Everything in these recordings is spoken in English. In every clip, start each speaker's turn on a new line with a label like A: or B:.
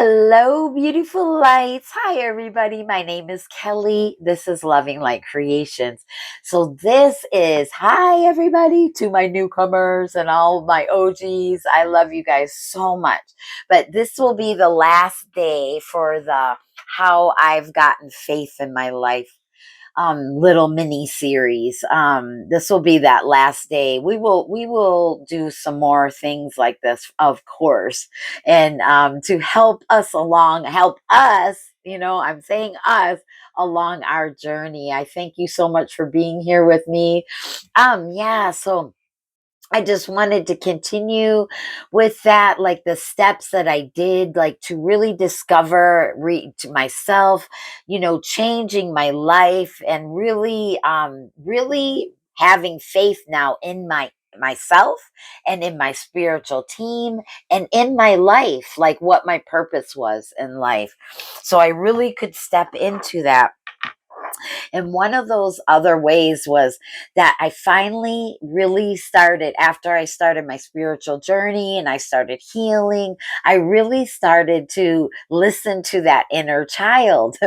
A: Hello, beautiful lights. Hi, everybody. My name is Kelly. This is Loving Light Creations. So, this is hi, everybody, to my newcomers and all my OGs. I love you guys so much. But this will be the last day for the How I've Gotten Faith in My Life little mini series. This will be that last day. We will do some more things like this, of course, and to help us along, help us. I'm saying us along our journey. I thank you so much for being here with me. Yeah. So I just wanted to continue with that, like the steps that I did, like to really discover to myself, changing my life and really having faith now in myself and in my spiritual team and in my life, like what my purpose was in life. So I really could step into that, and one of those other ways was that I finally really started, after I started my spiritual journey and I started healing, I really started to listen to that inner child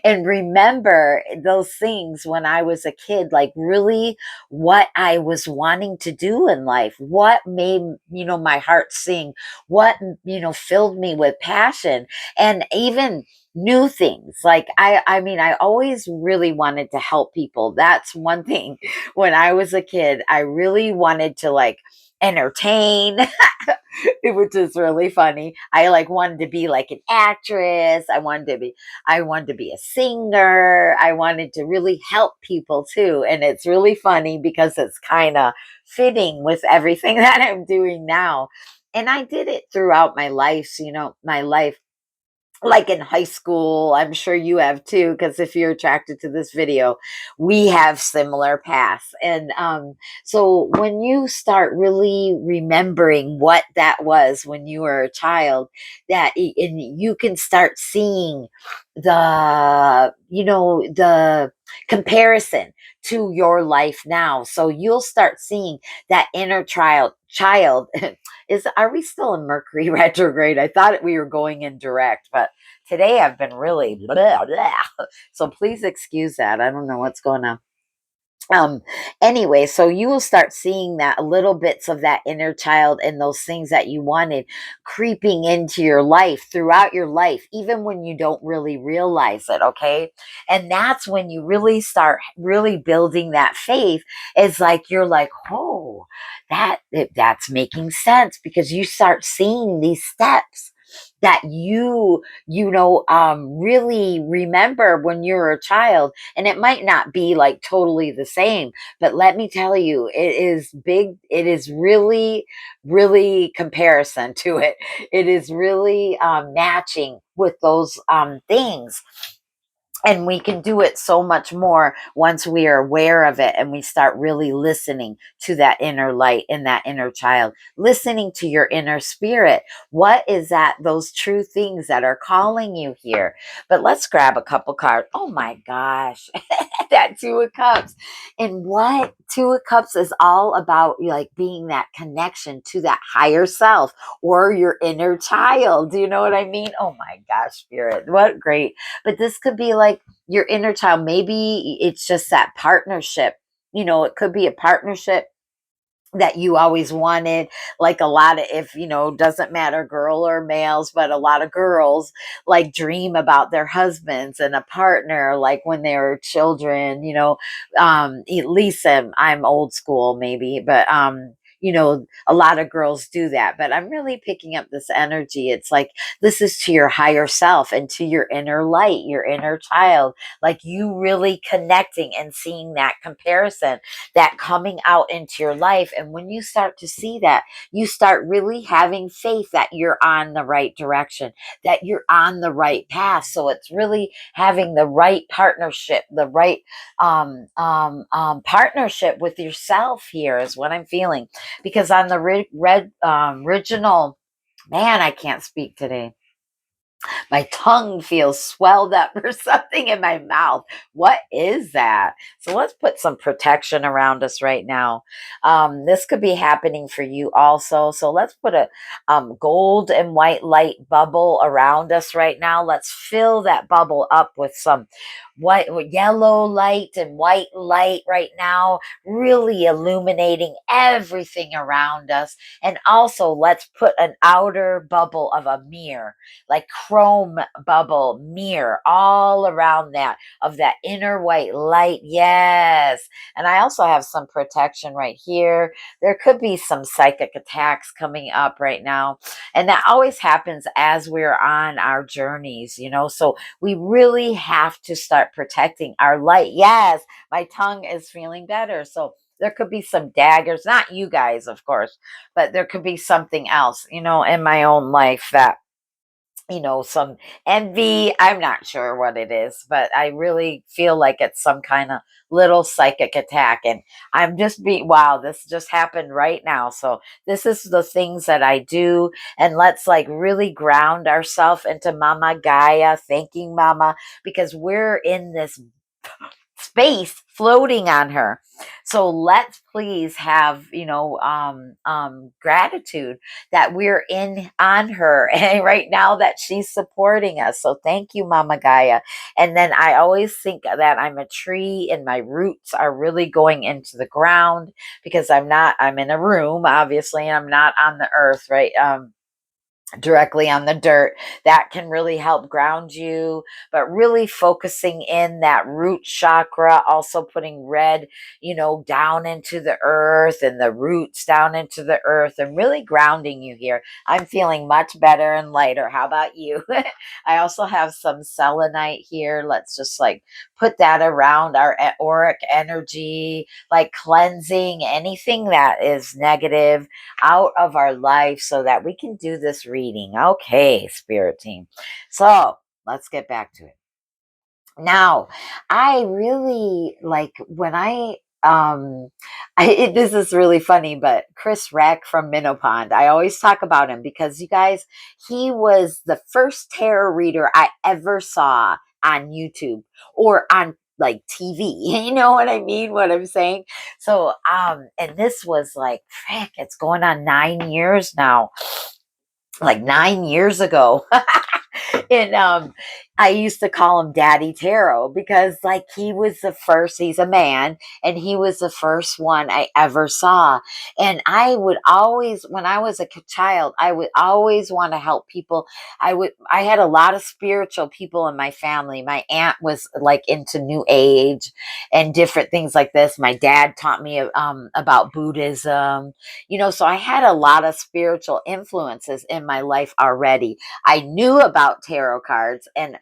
A: and remember those things when I was a kid, like really what I was wanting to do in life, what made, my heart sing, what, filled me with passion. And even new things, like I mean I always really wanted to help people. That's one thing. When I was a kid, I really wanted to like entertain, which is really funny. I like wanted to be like an actress. I wanted to be a singer. I wanted to really help people too, and it's really funny because it's kind of fitting with everything that I'm doing now. And I did it throughout my life, like in high school. I'm sure you have too, because if you're attracted to this video, we have similar paths. And so when you start really remembering what that was when you were a child, and you can start seeing the comparison to your life now. So you'll start seeing that inner child. Are we still in Mercury retrograde? I thought we were going in direct, but today I've been really blah, blah. So please excuse that. I don't know what's going on. um anyway, so you will start seeing that little bits of that inner child and those things that you wanted creeping into your life throughout your life, even when you don't really realize it. Okay, and that's when you really start really building that faith. It's like you're like, oh, that's making sense, because you start seeing these steps that really remember when you were a child. And it might not be like totally the same, but let me tell you, it is big. It is really, really comparison to it. It is really matching with those things. And we can do it so much more once we are aware of it and we start really listening to that inner light and that inner child, listening to your inner spirit. What is that? Those true things that are calling you here. But let's grab a couple cards. Oh my gosh, that Two of Cups. And what Two of Cups is all about, like being that connection to that higher self or your inner child. Do you know what I mean? Oh my gosh, spirit. What great. But this could be like your inner child. Maybe it's just that partnership. It could be a partnership that you always wanted. Like a lot of, if doesn't matter, girl or males, but a lot of girls like dream about their husbands and a partner, like when they were children. At least I'm old school maybe, but a lot of girls do that. But I'm really picking up this energy. It's like this is to your higher self and to your inner light, your inner child, like you really connecting and seeing that comparison, that coming out into your life. And when you start to see that, you start really having faith that you're on the right direction, that you're on the right path. So it's really having the right partnership, the right partnership with yourself here is what I'm feeling. Because on the original, man, I can't speak today. My tongue feels swelled up or something in my mouth. What is that? So let's put some protection around us right now. This could be happening for you also. So let's put a gold and white light bubble around us right now. Let's fill that bubble up with some white, yellow light and white light right now, really illuminating everything around us. And also, let's put an outer bubble of a mirror, like chrome bubble mirror all around that, of that inner white light. Yes. And I also have some protection right here. There could be some psychic attacks coming up right now. And that always happens as we're on our journeys, So we really have to start protecting our light. Yes, my tongue is feeling better. So there could be some daggers, not you guys, of course, but there could be something else, in my own life that some envy. I'm not sure what it is, but I really feel like it's some kind of little psychic attack. And I'm just wow, this just happened right now. So this is the things that I do. And let's like really ground ourselves into Mama Gaia, thanking Mama, because we're in this space floating on her. So let's please have, gratitude that we're in on her and right now that she's supporting us. So thank you, Mama Gaia. And then I always think that I'm a tree and my roots are really going into the ground because I'm in a room, obviously, and I'm not on the earth, right? Directly on the dirt. That can really help ground you, but really focusing in that root chakra, also putting red, down into the earth and the roots down into the earth and really grounding you here. I'm feeling much better and lighter. How about you? I also have some selenite here. Let's just like put that around our auric energy, like cleansing anything that is negative out of our life so that we can do this reading. Okay, spirit team. So let's get back to it. Now, I really like when this is really funny, but Chris Rack from Minnow Pond, I always talk about him because you guys, he was the first tarot reader I ever saw on YouTube or on like TV. You know what I mean? What I'm saying? So, and this was like, frick, it's going on 9 years now, like 9 years ago. And I used to call him Daddy Tarot because like he was the first, he's a man, and he was the first one I ever saw. And I would always, when I was a child, I would always want to help people. I had a lot of spiritual people in my family. My aunt was like into New Age and different things like this. My dad taught me about Buddhism, so I had a lot of spiritual influences in my life already. I knew about tarot cards, and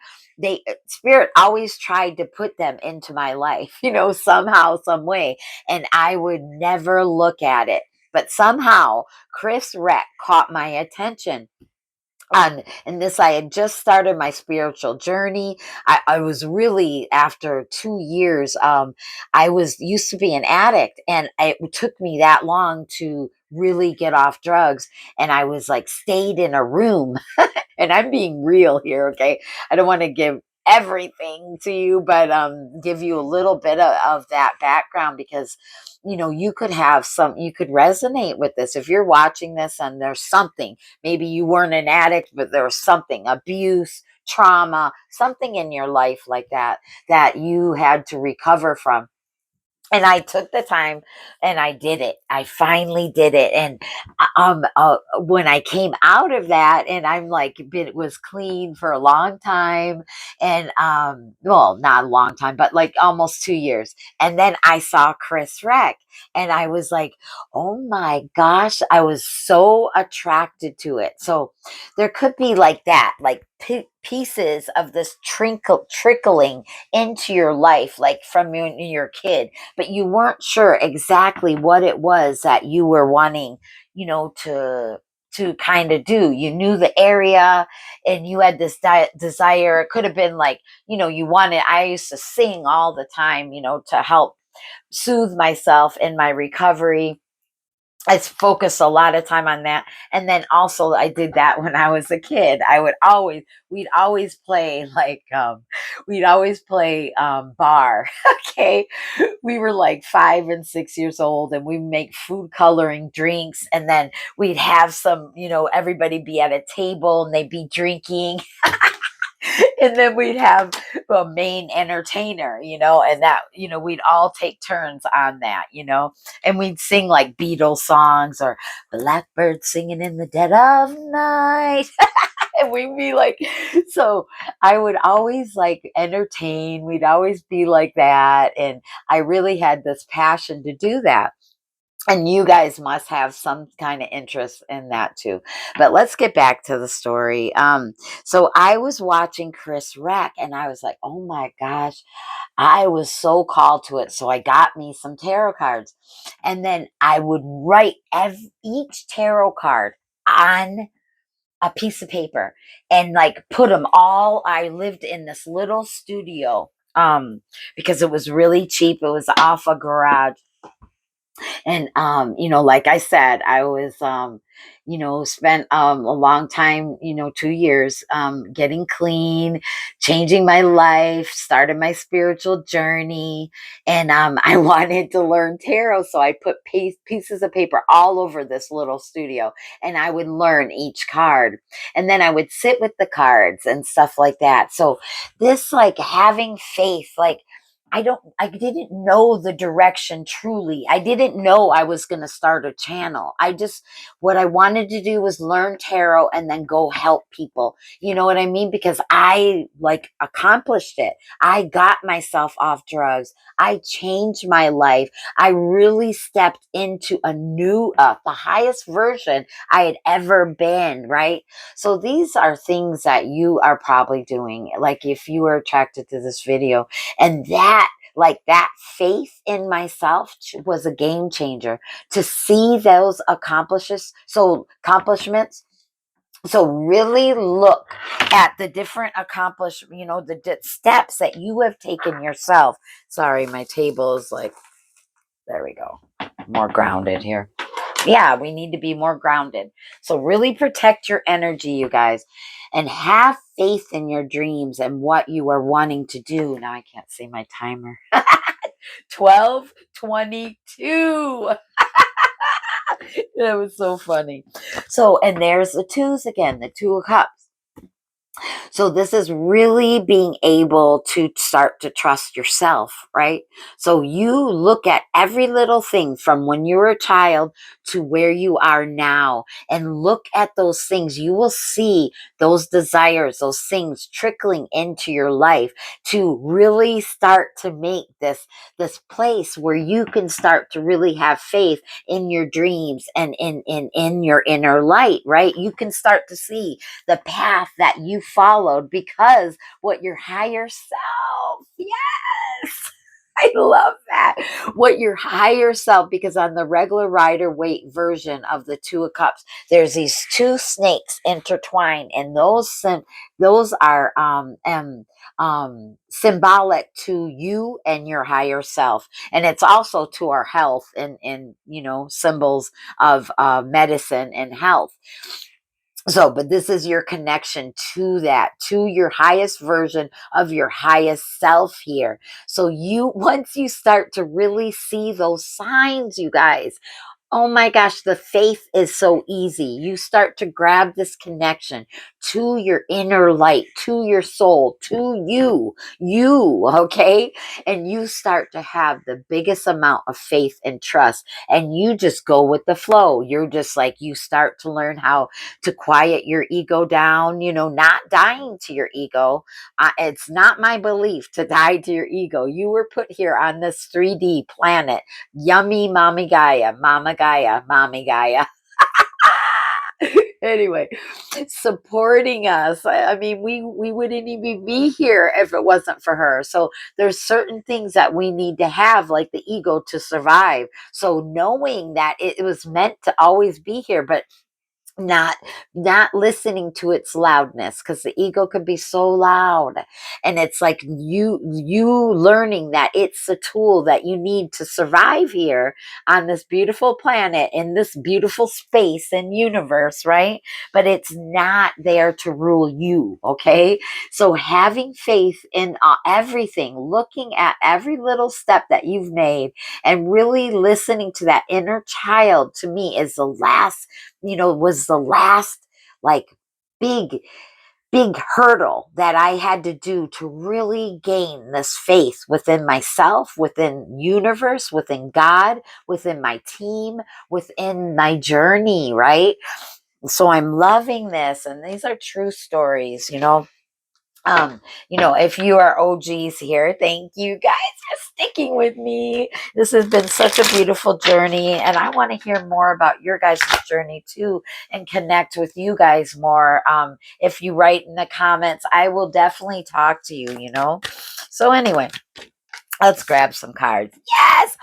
A: spirit always tried to put them into my life, somehow, some way. And I would never look at it. But somehow Chris Reck caught my attention. And this, I had just started my spiritual journey. I was really, after 2 years, I was used to be an addict, and it took me that long to really get off drugs. And I was like stayed in a room, and I'm being real here, okay? I don't want to give everything to you, but give you a little bit of that background because you could have you could resonate with this if you're watching this and there's something. Maybe you weren't an addict, but there was something, abuse, trauma, something in your life like that you had to recover from. And I took the time and I did it. I finally did it. And when I came out of that, and I'm like, it was clean for a long time. And, well, not a long time, but like almost 2 years. And then I saw Chris Reck, and I was like, oh my gosh, I was so attracted to it. So there could be like that, like pieces of this trickling into your life, like from your kid, but you weren't sure exactly what it was that you were wanting, to kind of do. You knew the area and you had this desire. It could have been like, you wanted, I used to sing all the time, to help soothe myself in my recovery. I focused a lot of time on that. And then also I did that when I was a kid. We'd always play bar. Okay. We were like 5 and 6 years old, and we make food coloring drinks. And then we'd have everybody be at a table and they'd be drinking. And then we'd have a main entertainer, and that, we'd all take turns on that, and we'd sing like Beatles songs or Blackbird singing in the dead of night. And we'd be like, so I would always like entertain, we'd always be like that. And I really had this passion to do that. And you guys must have some kind of interest in that too. But let's get back to the story. So I was watching Chris Rack and I was like, oh my gosh, I was so called to it. So I got me some tarot cards. And then I would write each tarot card on a piece of paper and like put them all. I lived in this little studio because it was really cheap. It was off a garage. And like I said, I was spent a long time, 2 years getting clean, changing my life, started my spiritual journey. And I wanted to learn tarot, so I put pieces of paper all over this little studio, and I would learn each card, and then I would sit with the cards and stuff like that. So this, like, having faith, like, I didn't know the direction truly. I didn't know I was going to start a channel. What I wanted to do was learn tarot and then go help people. You know what I mean? Because I like accomplished it. I got myself off drugs. I changed my life. I really stepped into the highest version I had ever been, right? So these are things that you are probably doing. Like if you are attracted to this video, and that faith in myself was a game changer to see those accomplishments. So really look at the different the steps that you have taken yourself. Sorry, my table is like, there we go, more grounded here. Yeah, we need to be more grounded. So really protect your energy, you guys, and have faith in your dreams and what you are wanting to do. Now I can't see my timer. 12:22. That was so funny. So, and there's the twos again, the two of cups. So this is really being able to start to trust yourself, right? So you look at every little thing from when you were a child to where you are now and look at those things. You will see those desires, those things trickling into your life to really start to make this place where you can start to really have faith in your dreams and in your inner light, right? You can start to see the path that you followed because what your higher self, yes, I love that. What your higher self, because on the regular Rider Waite version of the Two of Cups, there's these two snakes intertwined, and those are symbolic to you and your higher self, and it's also to our health and symbols of medicine and health. So, but this is your connection to that, to your highest version of your highest self here. So once you start to really see those signs, you guys, oh my gosh, the faith is so easy. You start to grab this connection to your inner light, to your soul, to okay? And you start to have the biggest amount of faith and trust, and you just go with the flow. You're just like, you start to learn how to quiet your ego down, not dying to your ego. It's not my belief to die to your ego. You were put here on this 3D planet. Yummy Mama Gaia, Mama Gaia, Mommy Gaia. Anyway, supporting us. I mean, we wouldn't even be here if it wasn't for her. So there's certain things that we need to have, like the ego, to survive. So knowing that it was meant to always be here, but not not listening to its loudness, because the ego can be so loud, and it's like you learning that it's a tool that you need to survive here on this beautiful planet, in this beautiful space and universe, right? But it's not there to rule you. Okay, so having faith in everything, looking at every little step that you've made, and really listening to that inner child, to me, is the last, was the last, like, big, big hurdle that I had to do to really gain this faith within myself, within universe, within God, within my team, within my journey, right? So I'm loving this. And these are true stories. um if you are OGs here, thank you guys for sticking with me. This has been such a beautiful journey, and I want to hear more about your guys' journey too, and connect with you guys more. If you write in the comments, I will definitely talk to you. So anyway, let's grab some cards. Yes,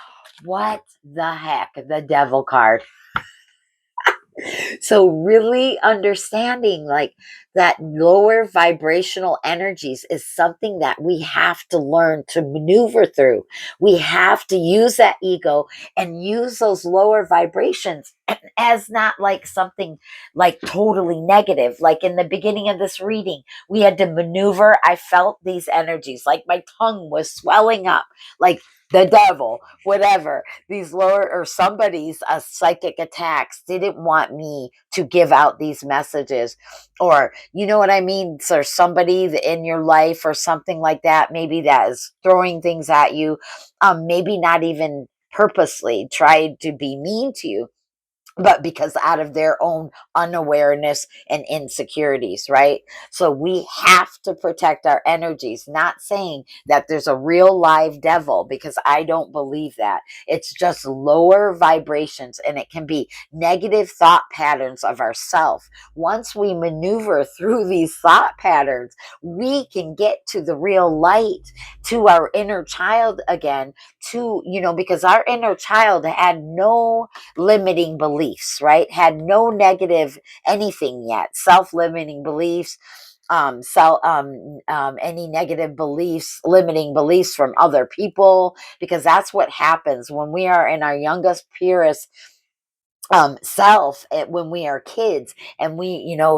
A: what the heck, the devil card. So really understanding, like, that lower vibrational energies is something that we have to learn to maneuver through. We have to use that ego and use those lower vibrations as not like something like totally negative. Like in the beginning of this reading, we had to maneuver. I felt these energies, like my tongue was swelling up, like the devil, whatever, these lower, or somebody's psychic attacks didn't want me to give out these messages, or you know what I mean. So somebody in your life or something like that, maybe that is throwing things at you, maybe not even purposely tried to be mean to you, but because out of their own unawareness and insecurities, right? So we have to protect our energies. Not saying that there's a real live devil, because I don't believe that. It's just lower vibrations, and it can be negative thought patterns of ourself. Once we maneuver through these thought patterns, we can get to the real light, to our inner child again, because our inner child had no limiting beliefs, right? Had no negative anything yet, self-limiting beliefs, any negative beliefs, limiting beliefs from other people, because that's what happens when we are in our youngest, purest self, when we are kids, and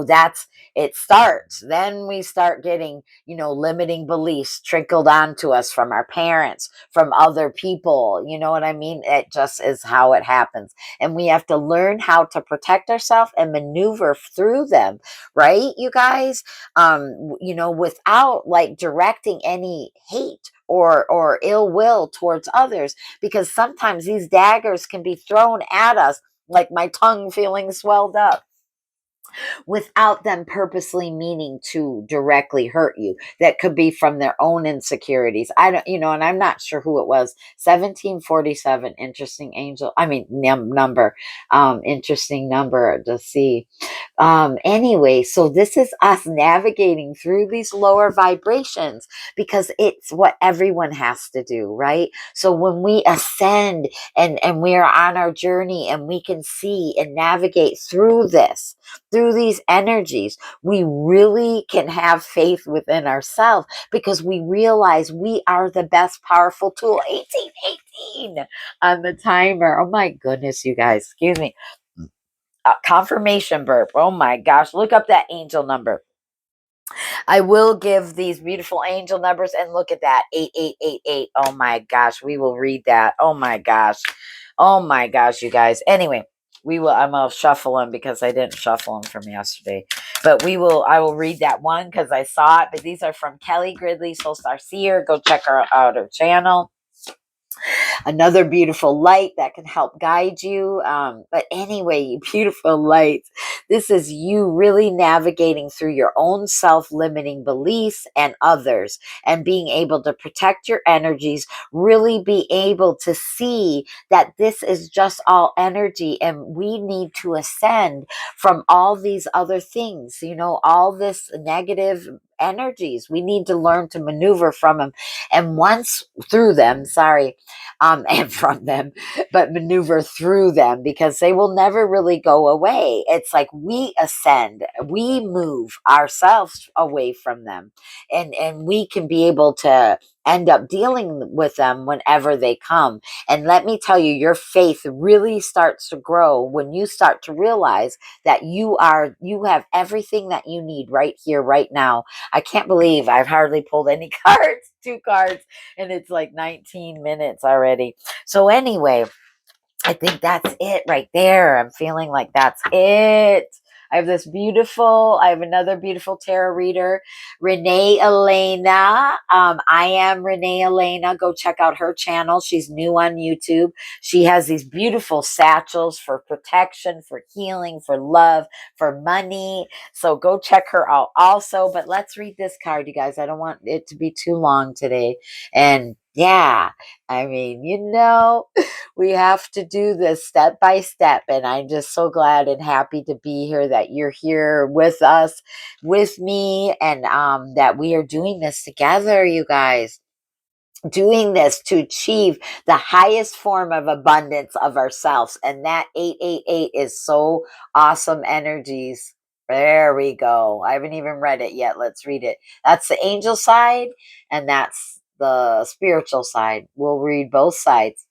A: that's, it starts, then we start getting limiting beliefs trickled onto us from our parents, from other people. You know what I mean? It just is how it happens, and we have to learn how to protect ourselves and maneuver through them, right, you guys? Without like directing any hate or ill will towards others, because sometimes these daggers can be thrown at us, like my tongue feeling swelled up, without them purposely meaning to directly hurt you. That could be from their own insecurities. I don't, and I'm not sure who it was. 1747, interesting angel. I mean, number, interesting number to see. Anyway, so this is us navigating through these lower vibrations, because it's what everyone has to do, right? So when we ascend, and we are on our journey, and we can see and navigate through this, through these energies, we really can have faith within ourselves, because we realize we are the best powerful tool. 1818 on the timer. Oh my goodness, you guys, excuse me. Confirmation burp. Oh my gosh, look up that angel number. I will give these beautiful angel numbers, and look at that, 8888. Oh my gosh, we will read that. Oh my gosh. Oh my gosh, you guys. Anyway, I'm gonna shuffle them, because I didn't shuffle them from yesterday. But I will read that one because I saw it. But these are from Kelly Gridley, Soul Star Seer. Go check her out, her channel. Another beautiful light that can help guide you. But anyway, you beautiful lights, this is you really navigating through your own self-limiting beliefs and others, and being able to protect your energies, really be able to see that this is just all energy, and we need to ascend from all these other things, all this negative energies. We need to learn to maneuver from them. And once through them, sorry, and from them, but maneuver through them, because they will never really go away. It's like we ascend, we move ourselves away from them, and we can be able to end up dealing with them whenever they come. And let me tell you, your faith really starts to grow when you start to realize that you have everything that you need right here, right now. I can't believe I've hardly pulled any cards, two cards, and it's like 19 minutes already. So anyway, I think that's it right there. I'm feeling like that's it. I have another beautiful tarot reader, Renee Elena. I am Renee Elena. Go check out her channel. She's new on YouTube. She has these beautiful satchels for protection, for healing, for love, for money. So go check her out also. But let's read this card, you guys. I don't want it to be too long today. And yeah, I mean, we have to do this step by step. And I'm just so glad and happy to be here, that you're here with us, with me, and that we are doing this together, you guys. Doing this to achieve the highest form of abundance of ourselves. And that 888 is so awesome energies. There we go. I haven't even read it yet. Let's read it. That's the angel side, and that's the spiritual side. We'll read both sides.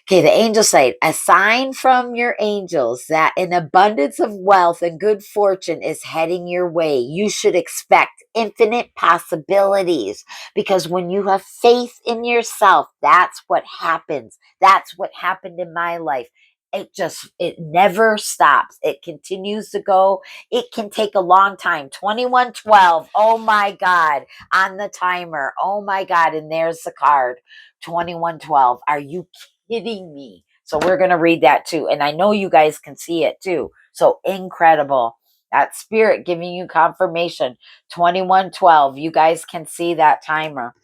A: Okay, the angel side. A sign from your angels that an abundance of wealth and good fortune is heading your way. You should expect infinite possibilities, because when you have faith in yourself, that's what happens. That's what happened in my life. It never stops. It continues to go. It can take a long time. 2112. Oh my God. On the timer. Oh my God. And there's the card. 2112. Are you kidding me? So we're going to read that too. And I know you guys can see it too. So incredible. That spirit giving you confirmation. 2112. You guys can see that timer.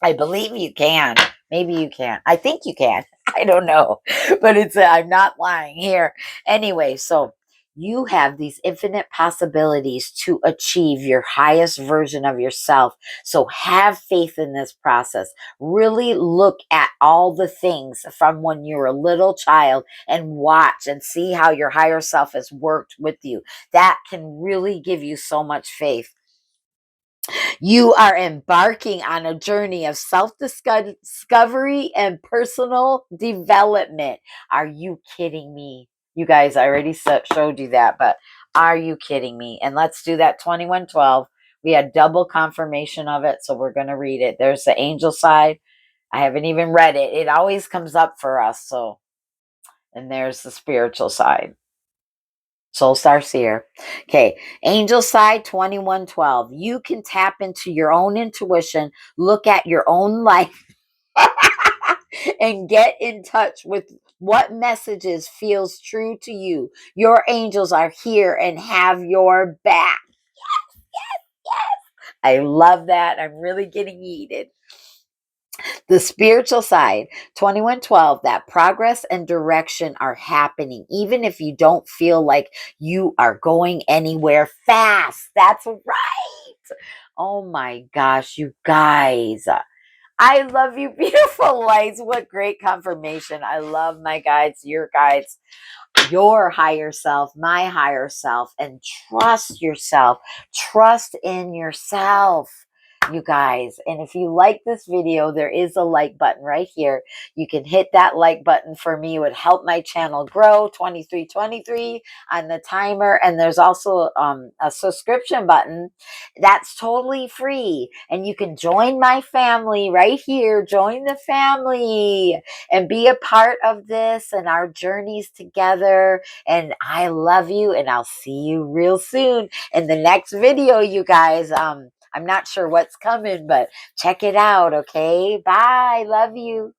A: I believe you can. Maybe you can. I think you can. I don't know. But I'm not lying here. Anyway, so you have these infinite possibilities to achieve your highest version of yourself. So have faith in this process. Really look at all the things from when you were a little child and watch and see how your higher self has worked with you. That can really give you so much faith. You are embarking on a journey of self discovery and personal development. Are you kidding me? You guys, I already showed you that, but are you kidding me? And let's do that 2112. We had double confirmation of it, so we're going to read it. There's the angel side. I haven't even read it. It always comes up for us. So, and there's the spiritual side. Soul Star Seer. Okay, angel side 2112. You can tap into your own intuition, look at your own life, and get in touch with what messages feels true to you. Your angels are here and have your back. I love that. I'm really getting heated. The spiritual side, 2112, that progress and direction are happening, even if you don't feel like you are going anywhere fast. That's right. Oh my gosh, you guys. I love you, beautiful lights. What great confirmation. I love my guides, your guides, your higher self, my higher self, and trust yourself. Trust in yourself, you guys. And if you like this video, there is a like button right here. You can hit that like button for me. It would help my channel grow. 2323 on the timer. And there's also a subscription button that's totally free. And you can join my family right here. Join the family and be a part of this and our journeys together. And I love you, and I'll see you real soon in the next video, you guys. I'm not sure what's coming, but check it out, okay? Bye. Love you.